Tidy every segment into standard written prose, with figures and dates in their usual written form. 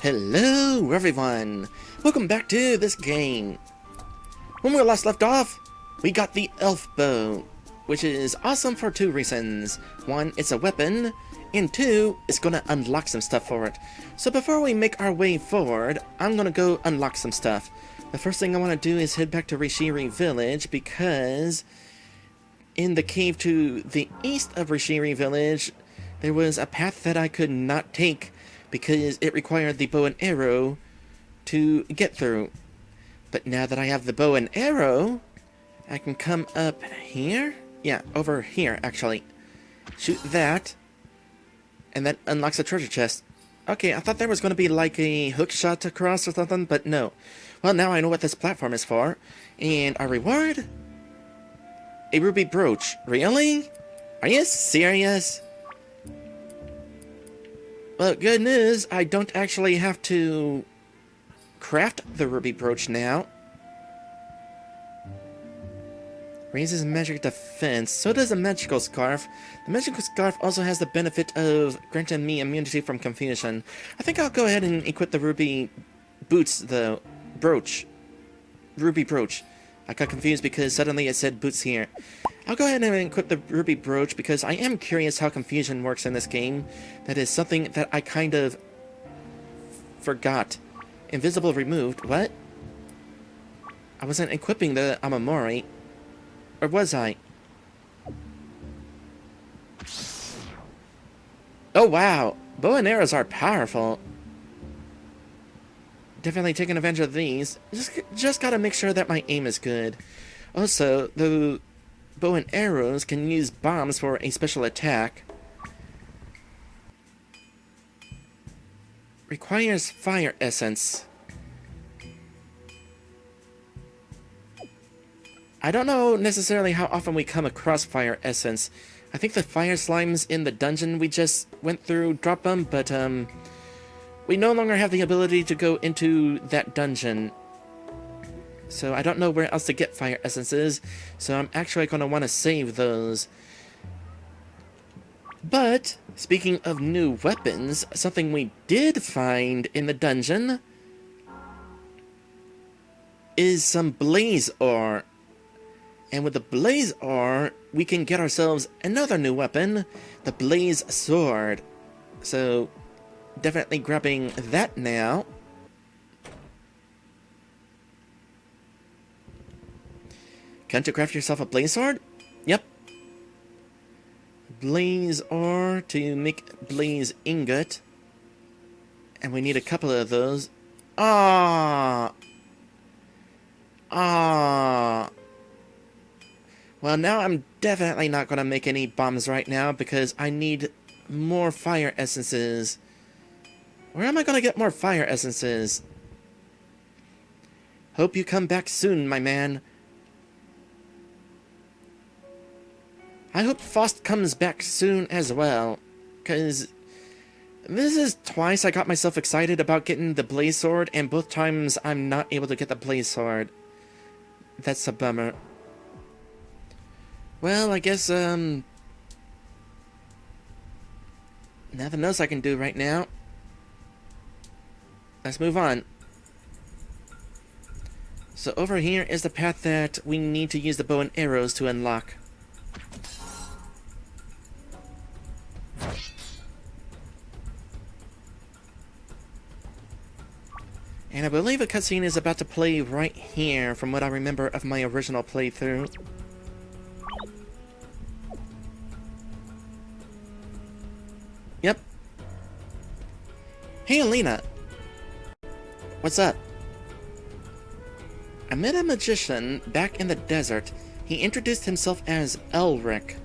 Hello everyone! Welcome back to this game. When we last left off, we got the elf bow, which is awesome for two reasons. One, it's a weapon, and two, it's gonna unlock some stuff for it. So before we make our way forward, I'm gonna go unlock some stuff. The first thing I want to do is head back to Rishiri Village, because in the cave to the east of Rishiri Village, there was a path that I could not take because it required the bow and arrow to get through. But now that I have the bow and arrow, I can come up here? Yeah, over here, actually. Shoot that, and that unlocks a treasure chest. Okay, I thought there was going to be like a hook shot across or something, but no. Well, now I know what this platform is for. And our reward? A ruby brooch. Really? Are you serious? Well, good news, I don't actually have to craft the ruby brooch now. Raises magic defense. So does a magical scarf. The magical scarf also has the benefit of granting me immunity from confusion. I think I'll go ahead and equip the ruby boots, the brooch. Ruby brooch. I got confused because suddenly it said boots here. I'll go ahead and equip the ruby brooch because I am curious how confusion works in this game. That is something that I kind of forgot. Invisible removed. What? I wasn't equipping the Amamori. Or was I? Oh wow! Bow and arrows are powerful. Definitely taking advantage of these. Just gotta make sure that my aim is good. Also, the bow and arrows can use bombs for a special attack. Requires fire essence. I don't know necessarily how often we come across fire essence. I think the fire slimes in the dungeon we just went through drop them, but we no longer have the ability to go into that dungeon. So I don't know where else to get fire essences, so I'm actually going to want to save those. But, speaking of new weapons, something we did find in the dungeon is some blaze ore. And with the blaze ore, we can get ourselves another new weapon, the blaze sword. So, definitely grabbing that now. Can't you craft yourself a blaze sword? Yep. Blaze ore to make blaze ingot. And we need a couple of those. Ah. Well, now I'm definitely not going to make any bombs right now because I need more fire essences. Where am I going to get more fire essences? Hope you come back soon, my man. I hope Faust comes back soon as well, because this is twice I got myself excited about getting the blaze sword, and both times I'm not able to get the blaze sword. That's a bummer. Well, I guess, nothing else I can do right now. Let's move on. So over here is the path that we need to use the bow and arrows to unlock. And I believe a cutscene is about to play right here, from what I remember of my original playthrough. Yep. Hey, Alina. What's up? I met a magician back in the desert. He introduced himself as Elric.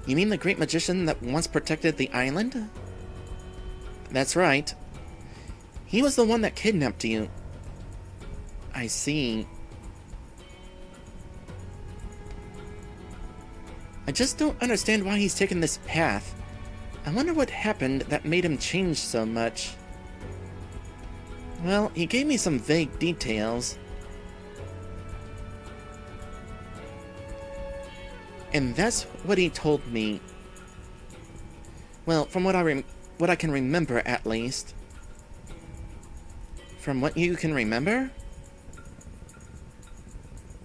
You mean the great magician that once protected the island? That's right. He was the one that kidnapped you. I see. I just don't understand why he's taken this path. I wonder what happened that made him change so much. Well, he gave me some vague details. And that's what he told me. Well, from what I what I can remember, at least. From what you can remember?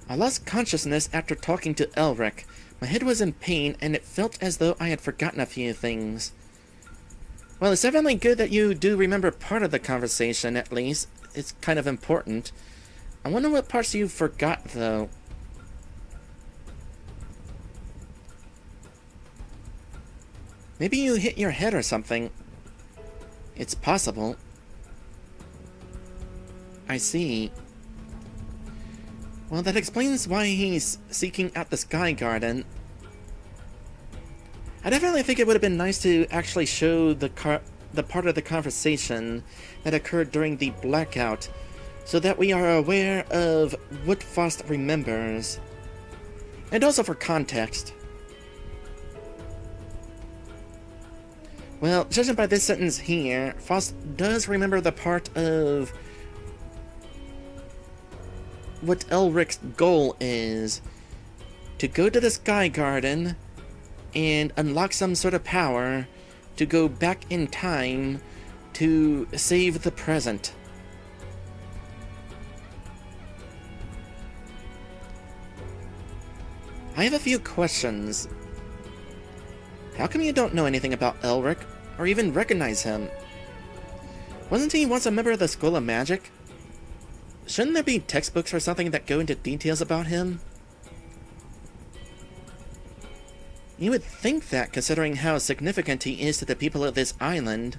I lost consciousness after talking to Elric. My head was in pain, and it felt as though I had forgotten a few things. Well, it's definitely good that you do remember part of the conversation, at least. It's kind of important. I wonder what parts you forgot, though. Maybe you hit your head or something. It's possible. I see. Well, that explains why he's seeking out the Sky Garden. I definitely think it would have been nice to actually show the part of the conversation that occurred during the blackout, so that we are aware of what Faust remembers. And also for context. Well, judging by this sentence here, Faust does remember the part of what Elric's goal is: to go to the Sky Garden and unlock some sort of power to go back in time to save the present. I have a few questions. How come you don't know anything about Elric, or even recognize him? Wasn't he once a member of the School of Magic? Shouldn't there be textbooks or something that go into details about him? You would think that, considering how significant he is to the people of this island.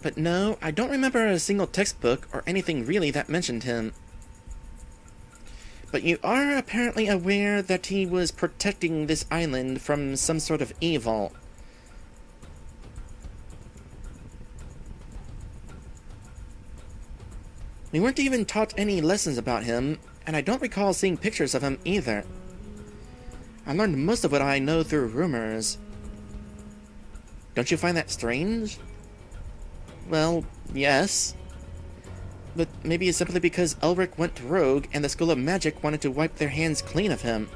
But no, I don't remember a single textbook or anything really that mentioned him. But you are apparently aware that he was protecting this island from some sort of evil. We weren't even taught any lessons about him, and I don't recall seeing pictures of him either. I learned most of what I know through rumors. Don't you find that strange? Well, yes. But maybe it's simply because Elric went rogue and the School of Magic wanted to wipe their hands clean of him.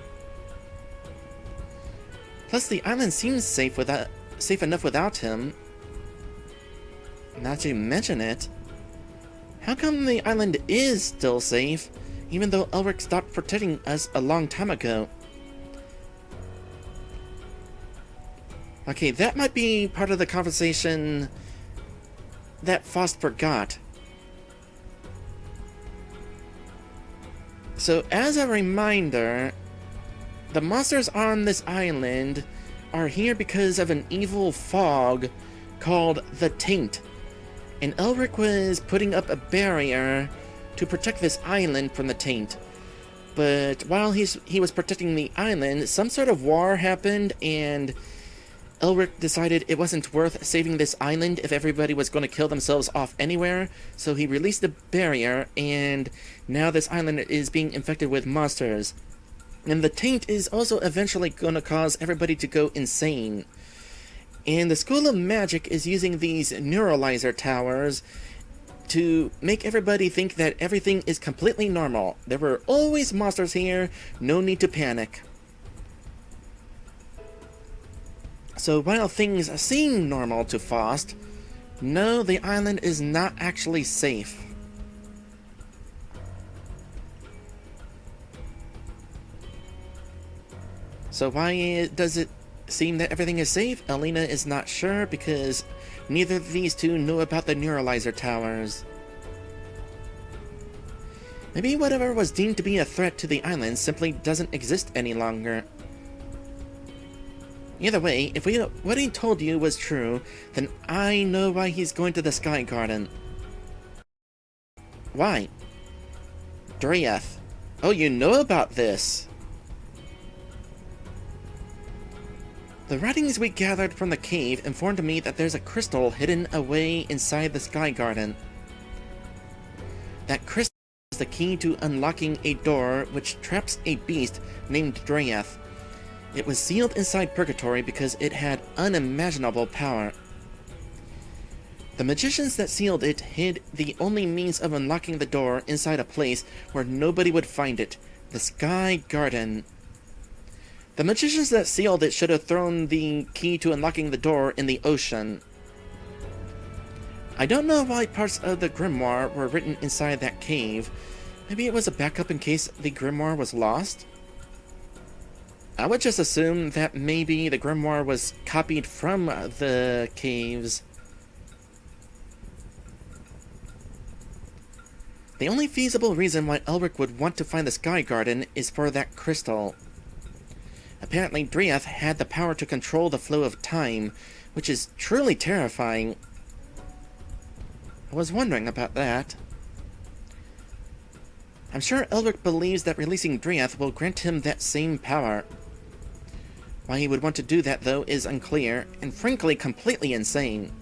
Plus, the island seems safe enough without him. Now that you mention it, how come the island is still safe, even though Elric stopped protecting us a long time ago? Okay, that might be part of the conversation that Faust forgot. So, as a reminder, the monsters on this island are here because of an evil fog called the Taint. And Elric was putting up a barrier to protect this island from the Taint. But while he was protecting the island, some sort of war happened, and Elric decided it wasn't worth saving this island if everybody was going to kill themselves off anywhere, so he released the barrier, and now this island is being infected with monsters. And the Taint is also eventually going to cause everybody to go insane. And the School of Magic is using these neuralizer towers to make everybody think that everything is completely normal. There were always monsters here, no need to panic. So while things seem normal to Faust, no, the island is not actually safe. So why does it seem that everything is safe? Alina is not sure, because neither of these two know about the neuralizer towers. Maybe whatever was deemed to be a threat to the island simply doesn't exist any longer. Either way, if what he told you was true, then I know why he's going to the Sky Garden. Why? Dreyeth. Oh, you know about this! The writings we gathered from the cave informed me that there's a crystal hidden away inside the Sky Garden. That crystal is the key to unlocking a door which traps a beast named Dreyeth. It was sealed inside Purgatory because it had unimaginable power. The magicians that sealed it hid the only means of unlocking the door inside a place where nobody would find it, the Sky Garden. The magicians that sealed it should have thrown the key to unlocking the door in the ocean. I don't know why parts of the grimoire were written inside that cave. Maybe it was a backup in case the grimoire was lost? I would just assume that maybe the grimoire was copied from the caves. The only feasible reason why Elric would want to find the Sky Garden is for that crystal. Apparently Driath had the power to control the flow of time, which is truly terrifying. I was wondering about that. I'm sure Elric believes that releasing Driath will grant him that same power. Why he would want to do that, though, is unclear, and frankly completely insane.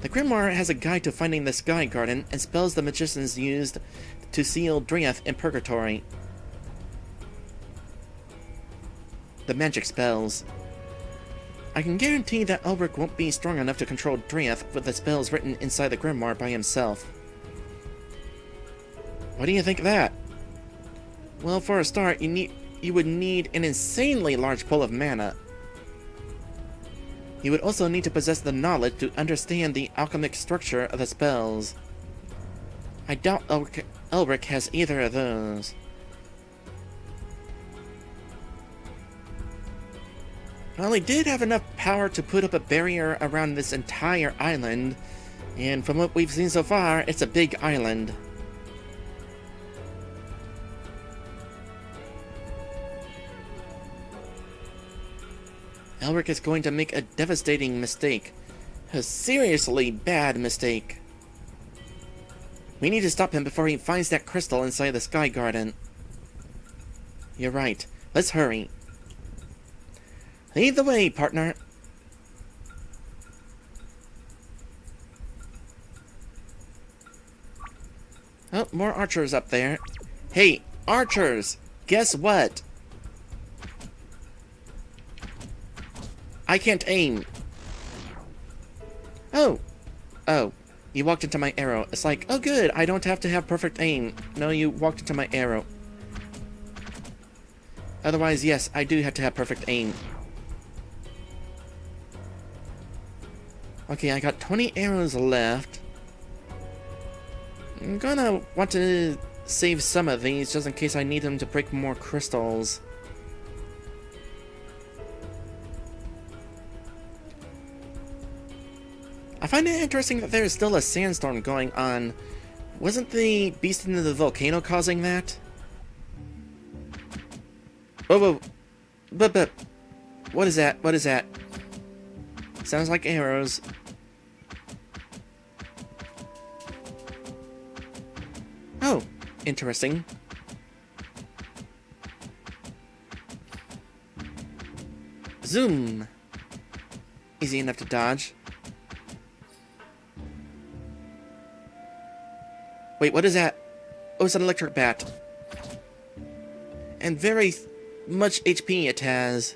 The grimoire has a guide to finding the Sky Garden and spells the magicians used to seal Driath in Purgatory. The magic spells. I can guarantee that Elric won't be strong enough to control Driath with the spells written inside the grimoire by himself. What do you think of that? Well, for a start, you would need an insanely large pool of mana. You would also need to possess the knowledge to understand the alchemic structure of the spells. I doubt Elric has either of those. Well, he did have enough power to put up a barrier around this entire island, and from what we've seen so far, it's a big island. Elric is going to make a devastating mistake. A seriously bad mistake. We need to stop him before he finds that crystal inside the Sky Garden. You're right. Let's hurry. Lead the way, partner. Oh, more archers up there. Hey, archers! Guess what? I can't aim. Oh, you walked into my arrow. It's like, oh good, I don't have to have perfect aim. No, you walked into my arrow. Otherwise, yes, I do have to have perfect aim. Okay, I got 20 arrows left. I'm gonna want to save some of these just in case I need them to break more crystals. I find it interesting that there is still a sandstorm going on. Wasn't the beast in the volcano causing that? Whoa. But, what is that? What is that? Sounds like arrows. Oh, interesting. Zoom. Easy enough to dodge. Wait, what is that? Oh, it's an electric bat. And very much HP it has.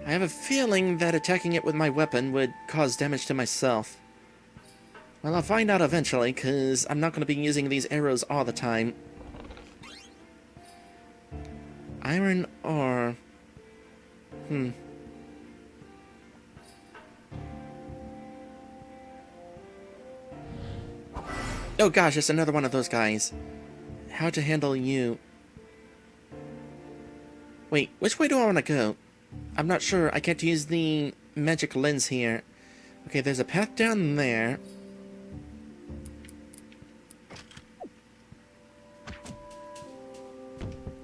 I have a feeling that attacking it with my weapon would cause damage to myself. Well, I'll find out eventually, because I'm not going to be using these arrows all the time. Iron ore. Oh gosh, it's another one of those guys. How to handle you. Wait, which way do I want to go? I'm not sure. I can't use the magic lens here. Okay, there's a path down there.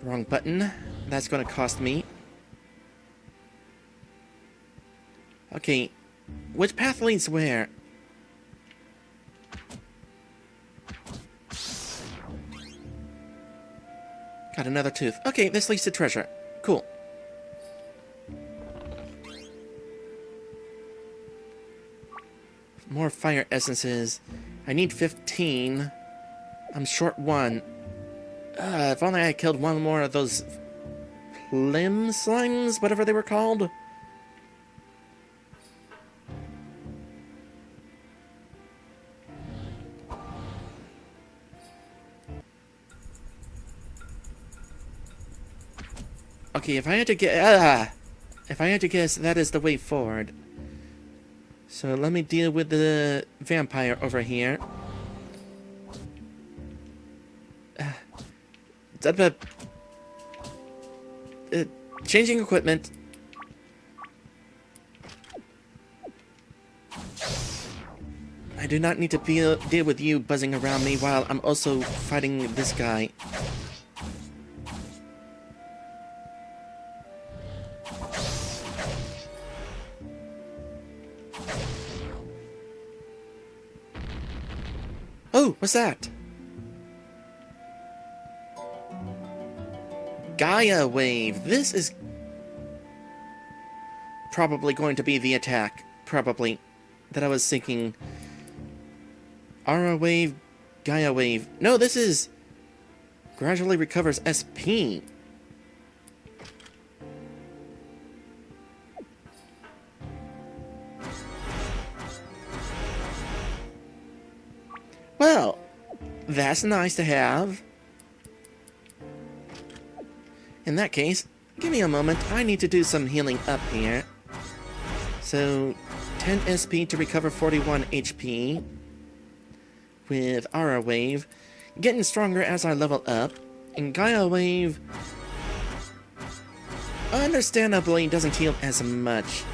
Wrong button. That's going to cost me. Okay, which path leads where? Got another tooth. Okay, this leads to treasure. Cool. More fire essences. I need 15. I'm short 1. If only I killed one more of those Plim slimes, whatever they were called. Okay, if I had to guess, that is the way forward. So let me deal with the vampire over here. Changing equipment. I do not need to deal with you buzzing around me while I'm also fighting this guy. Oh, what's that? Gaia Wave. This is probably going to be the attack. Probably. That I was thinking. Aura Wave, Gaia Wave. No, this is... Gradually recovers SP. Well, that's nice to have. In that case, give me a moment. I need to do some healing up here. So, 10 SP to recover 41 HP. With Aura Wave. Getting stronger as I level up. And Gaia Wave... understandably doesn't heal as much.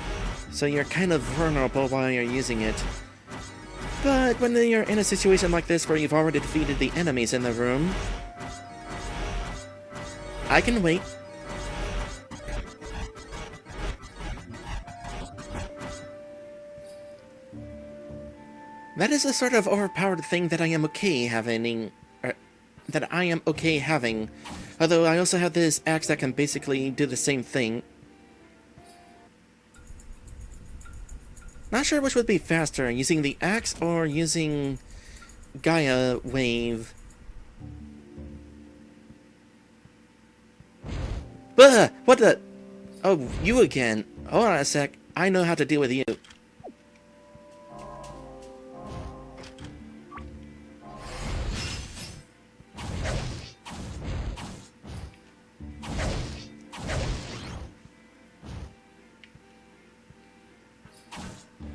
So you're kind of vulnerable while you're using it. But when you're in a situation like this where you've already defeated the enemies in the room... I can wait. That is a sort of overpowered thing that I am okay having. Although I also have this axe that can basically do the same thing. Not sure which would be faster, using the axe or using Gaia Wave. Bah! What the? Oh, you again. Hold on a sec. I know how to deal with you.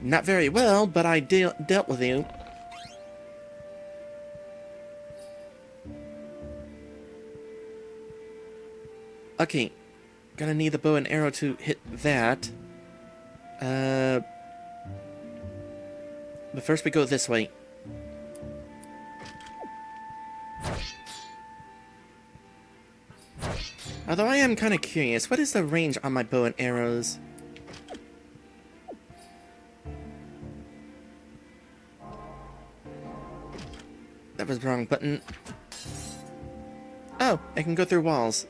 Not very well, but I dealt with you. Okay, gonna need the bow and arrow to hit that. But first we go this way. Although I am kind of curious, what is the range on my bow and arrows? That was the wrong button. Oh, I can go through walls.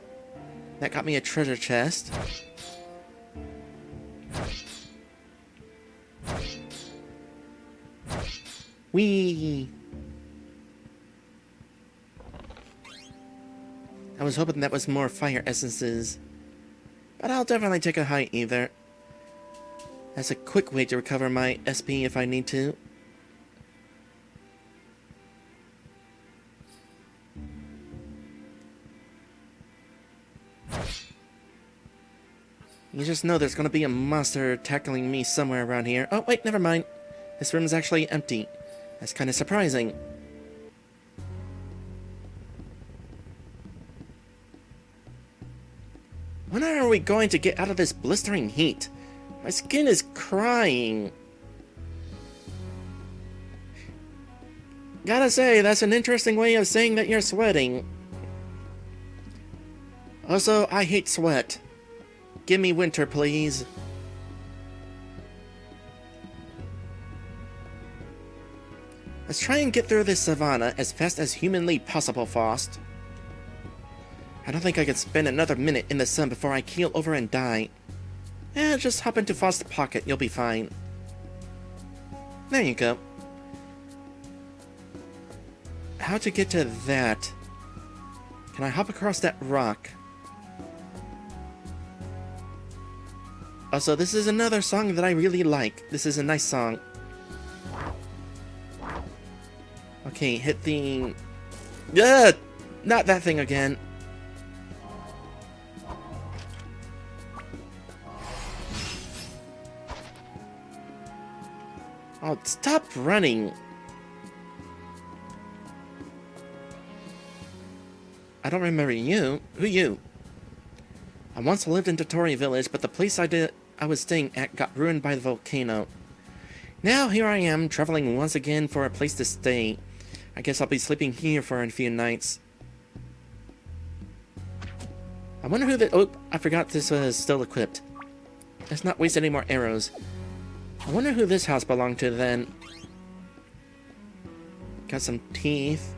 That got me a treasure chest. Whee! I was hoping that was more fire essences. But I'll definitely take a high either. That's a quick way to recover my SP if I need to. You just know there's gonna be a monster tackling me somewhere around here. Oh, wait, never mind. This room is actually empty. That's kind of surprising. When are we going to get out of this blistering heat? My skin is crying. Gotta say, that's an interesting way of saying that you're sweating. Also, I hate sweat. Give me winter, please. Let's try and get through this savannah as fast as humanly possible, Faust. I don't think I can spend another minute in the sun before I keel over and die. Just hop into Faust's pocket, you'll be fine. There you go. How to get to that? Can I hop across that rock? Also, this is another song that I really like. This is a nice song. Okay, hit the... Not that thing again. Oh, stop running! I don't remember you. Who you? I once lived in Totori Village, but the place I was staying at got ruined by the volcano. Now here I am, traveling once again for a place to stay. I guess I'll be sleeping here for a few nights. I wonder who the... Oh, I forgot this was still equipped. Let's not waste any more arrows. I wonder who this house belonged to then. Got some teeth.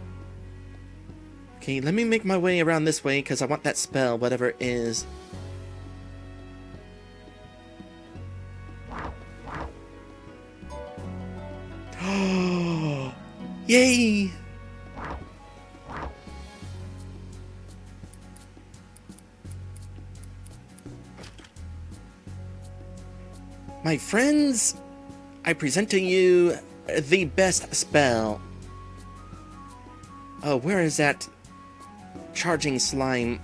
Okay, let me make my way around this way because I want that spell, whatever it is. Oh, yay! My friends, I present to you the best spell. Oh, where is that charging slime?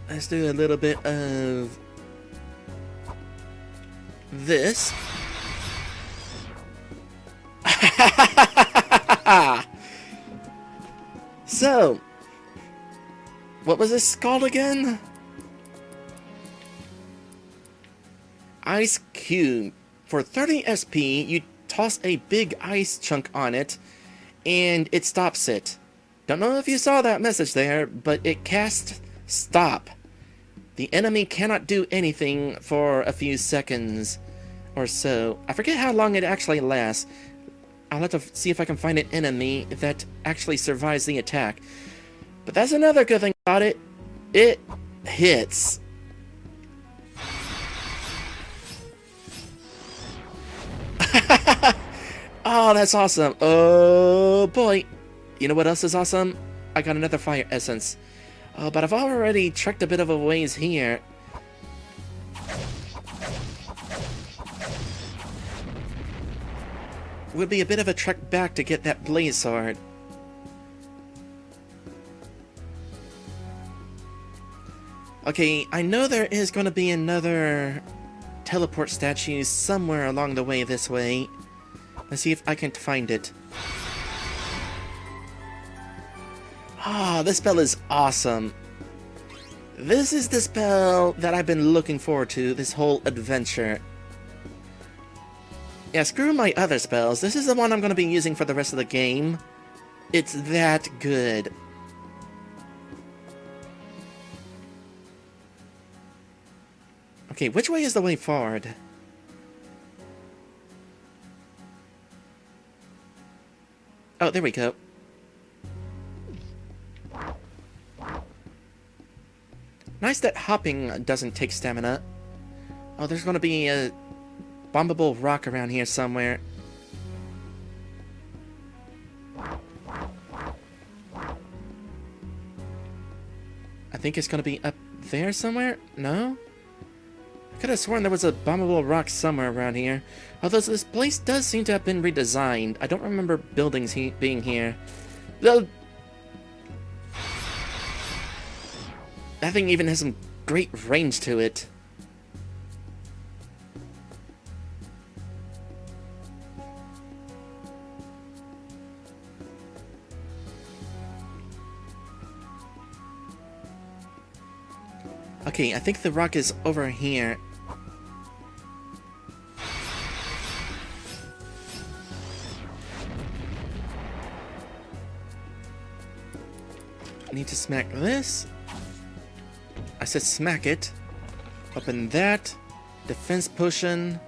Let's do a little bit of this. So, what was this called again? Ice Cube. For 30 SP, you toss a big ice chunk on it, and it stops it. Don't know if you saw that message there, but it casts stop. The enemy cannot do anything for a few seconds or so. I forget how long it actually lasts. I'll have to see if I can find an enemy that actually survives the attack. But that's another good thing about it. It hits. Oh, that's awesome. Oh, boy. You know what else is awesome? I got another fire essence. Oh, but I've already trekked a bit of a ways here. Would be a bit of a trek back to get that blaze sword. Okay, I know there is going to be another teleport statue somewhere along the way this way. Let's see if I can find it. Ah, this spell is awesome. This is the spell that I've been looking forward to this whole adventure. Yeah, screw my other spells. This is the one I'm going to be using for the rest of the game. It's that good. Okay, which way is the way forward? Oh, there we go. Nice that hopping doesn't take stamina. Oh, there's going to be a bombable rock around here somewhere. I think it's going to be up there somewhere? No? I could have sworn there was a bombable rock somewhere around here. Although this place does seem to have been redesigned. I don't remember buildings being here. That thing even has some great range to it. Okay, I think the rock is over here. I need to smack this. I said smack it. Open that. Defense potion.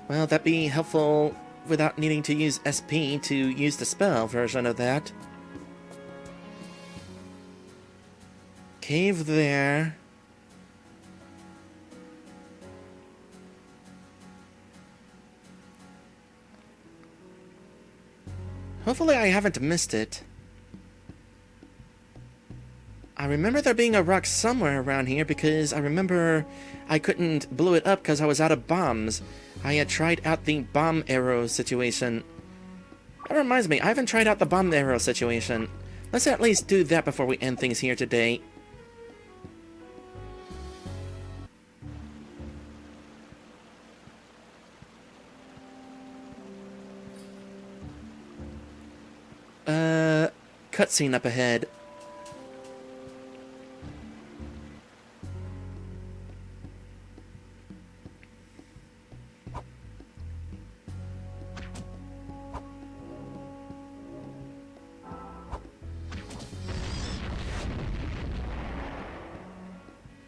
Well, that'd be helpful without needing to use SP to use the spell version of that. Cave there. Hopefully I haven't missed it. I remember there being a rock somewhere around here because I remember I couldn't blow it up because I was out of bombs. I had tried out the bomb arrow situation. That reminds me, I haven't tried out the bomb arrow situation. Let's at least do that before we end things here today. cutscene up ahead.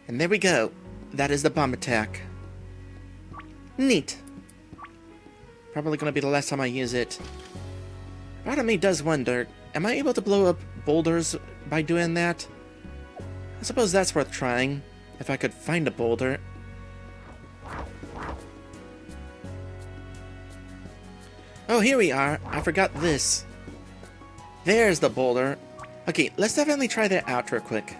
And there we go. That is the bomb attack. Neat. Probably gonna be the last time I use it. Part of me does wonder, am I able to blow up boulders by doing that? I suppose that's worth trying, if I could find a boulder. Oh, here we are. I forgot this. There's the boulder. Okay, let's definitely try that out real quick.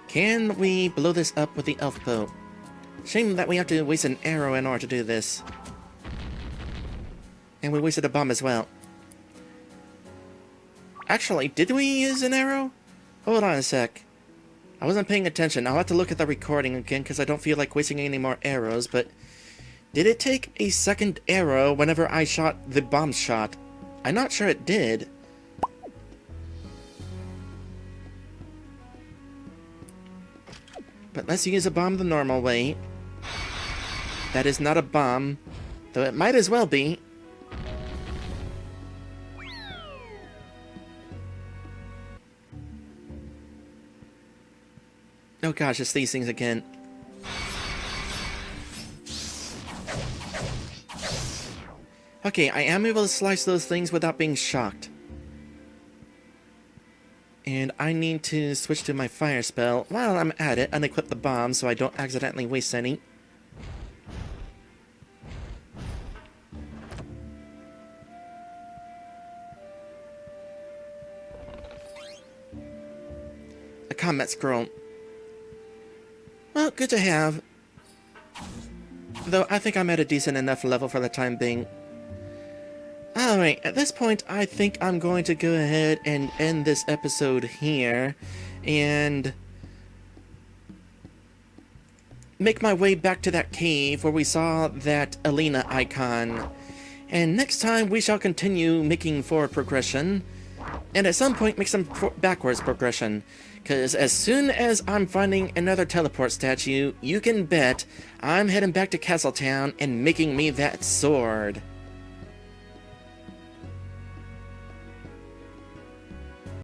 Can we blow this up with the elf boat? Shame that we have to waste an arrow in order to do this. And we wasted a bomb as well. Actually, did we use an arrow? Hold on a sec. I wasn't paying attention. I'll have to look at the recording again because I don't feel like wasting any more arrows, but... Did it take a second arrow whenever I shot the bomb shot? I'm not sure it did. But let's use a bomb the normal way. That is not a bomb, though it might as well be. Oh gosh, it's these things again. Okay, I am able to slice those things without being shocked. And I need to switch to my fire spell. While I'm at it, unequip the bomb so I don't accidentally waste any. A combat scroll. Well, good to have. Though I think I'm at a decent enough level for the time being. Alright, at this point, I think I'm going to go ahead and end this episode here, and make my way back to that cave where we saw that Alina icon. And next time, we shall continue making forward progression, and at some point make some backwards progression, because as soon as I'm finding another teleport statue, you can bet I'm heading back to Castletown and making me that sword.